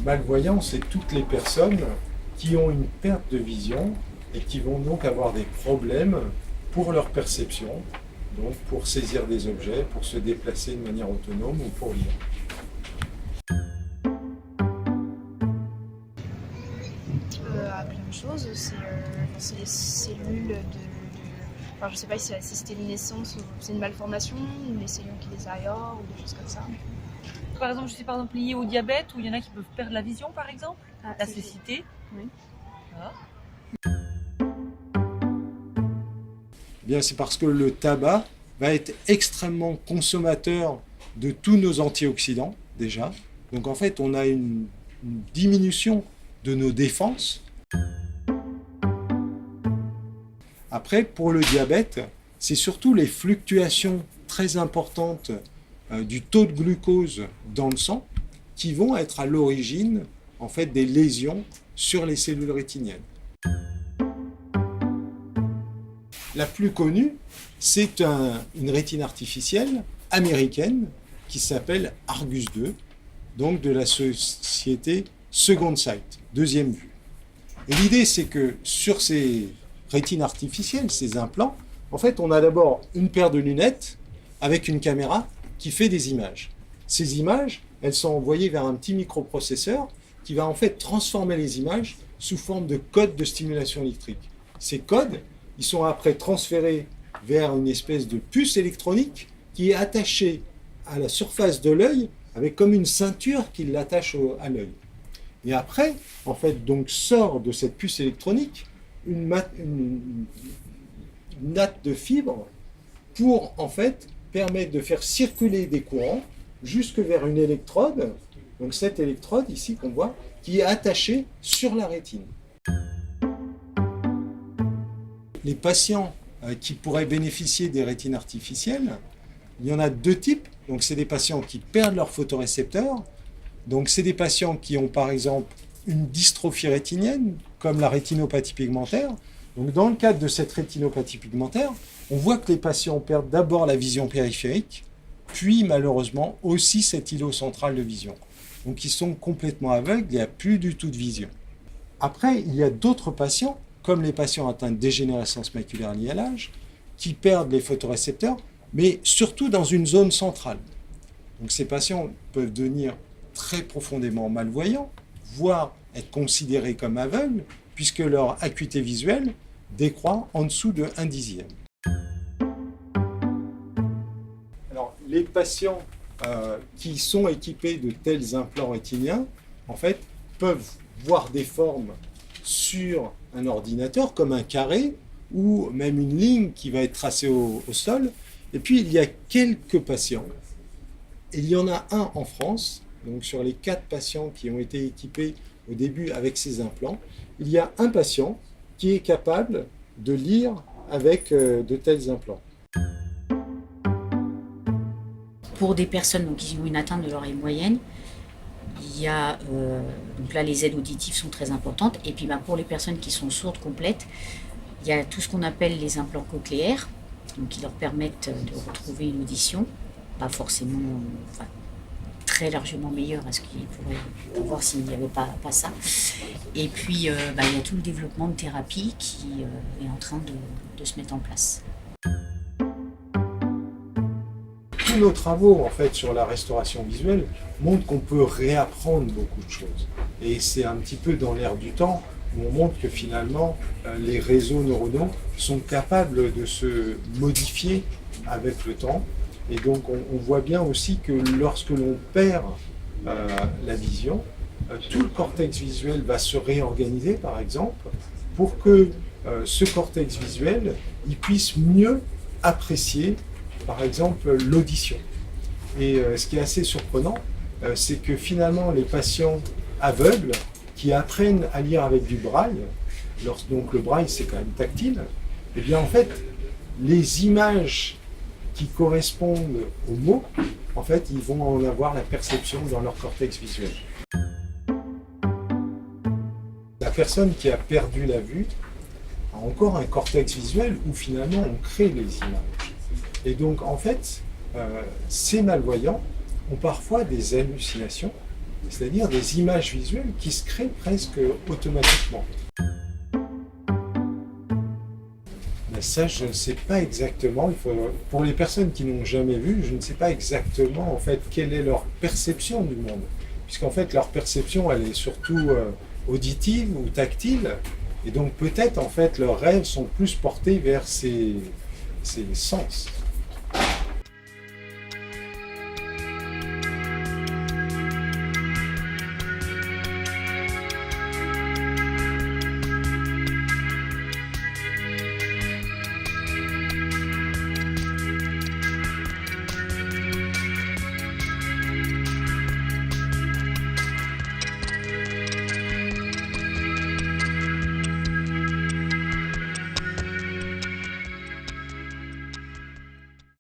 Malvoyants, c'est toutes les personnes qui ont une perte de vision et qui vont donc avoir des problèmes pour leur perception, donc pour saisir des objets, pour se déplacer de manière autonome ou pour lire. À plein de choses, c'est les cellules enfin, je sais pas si c'était une naissance ou c'est une malformation, ou les cellules qui les aillent ou des choses comme ça. Par exemple, je sais par exemple lié au diabète, où il y en a qui peuvent perdre la vision par exemple, la c'est cécité. Oui. Voilà. Eh bien, c'est parce que le tabac va être extrêmement consommateur de tous nos antioxydants, déjà. Donc en fait, on a une diminution de nos défenses. Après, pour le diabète, c'est surtout les fluctuations très importantes du taux de glucose dans le sang qui vont être à l'origine en fait, des lésions sur les cellules rétiniennes. La plus connue, c'est une rétine artificielle américaine qui s'appelle Argus II, donc de la société Second Sight, deuxième vue. Et l'idée, c'est que sur ces rétines artificielles, ces implants, en fait, on a d'abord une paire de lunettes avec une caméra qui fait des images. Ces images, elles sont envoyées vers un petit microprocesseur qui va en fait transformer les images sous forme de codes de stimulation électrique. Ces codes, ils sont après transférés vers une espèce de puce électronique qui est attachée à la surface de l'œil avec comme une ceinture qui l'attache à l'œil. Et après, en fait, donc sort de cette puce électronique une natte de fibres pour en fait permettre de faire circuler des courants jusque vers une électrode, donc cette électrode ici qu'on voit, qui est attachée sur la rétine. Les patients qui pourraient bénéficier des rétines artificielles, il y en a deux types. Donc c'est des patients qui perdent leurs photorécepteurs. Donc c'est des patients qui ont par exemple une dystrophie rétinienne, comme la rétinopathie pigmentaire. Donc dans le cadre de cette rétinopathie pigmentaire, on voit que les patients perdent d'abord la vision périphérique, puis malheureusement aussi cet îlot central de vision. Donc ils sont complètement aveugles, il n'y a plus du tout de vision. Après, il y a d'autres patients, comme les patients atteints de dégénérescence maculaire liée à l'âge, qui perdent les photorécepteurs, mais surtout dans une zone centrale. Donc ces patients peuvent devenir très profondément malvoyants, voire être considérés comme aveugles, puisque leur acuité visuelle décroît en dessous de 1/10. Alors, les patients qui sont équipés de tels implants rétiniens, en fait, peuvent voir des formes sur un ordinateur, comme un carré, ou même une ligne qui va être tracée au sol. Et puis, il y a quelques patients, et il y en a un en France, donc sur les 4 patients qui ont été équipés au début avec ces implants, il y a un patient qui est capable de lire avec de tels implants. Pour des personnes donc, qui ont une atteinte de l'oreille moyenne, il y a, donc là les aides auditives sont très importantes, et puis pour les personnes qui sont sourdes complètes, il y a tout ce qu'on appelle les implants cochléaires, donc qui leur permettent de retrouver une audition, pas forcément, enfin, très largement meilleure à ce qu'ils pourraient avoir s'il n'y avait pas ça. Et puis il y a tout le développement de thérapie qui est en train de se mettre en place. Tous nos travaux en fait sur la restauration visuelle montrent qu'on peut réapprendre beaucoup de choses. Et c'est un petit peu dans l'air du temps où on montre que finalement les réseaux neuronaux sont capables de se modifier avec le temps. Et donc on voit bien aussi que lorsque l'on perd la vision, tout le cortex visuel va se réorganiser par exemple pour que ce cortex visuel il puisse mieux apprécier par exemple l'audition. Et ce qui est assez surprenant, c'est que finalement les patients aveugles qui apprennent à lire avec du braille, donc le braille c'est quand même tactile, et bien en fait les images qui correspondent aux mots, en fait ils vont en avoir la perception dans leur cortex visuel. La personne qui a perdu la vue a encore un cortex visuel où finalement on crée les images. Et donc, en fait, ces malvoyants ont parfois des hallucinations c'est-à-dire des images visuelles qui se créent presque automatiquement. Mais ça, je ne sais pas exactement. Pour les personnes qui n'ont jamais vu, je ne sais pas exactement en fait quelle est leur perception du monde, puisqu'en fait leur perception, elle est surtout auditive ou tactile, et donc peut-être en fait leurs rêves sont plus portés vers ces sens.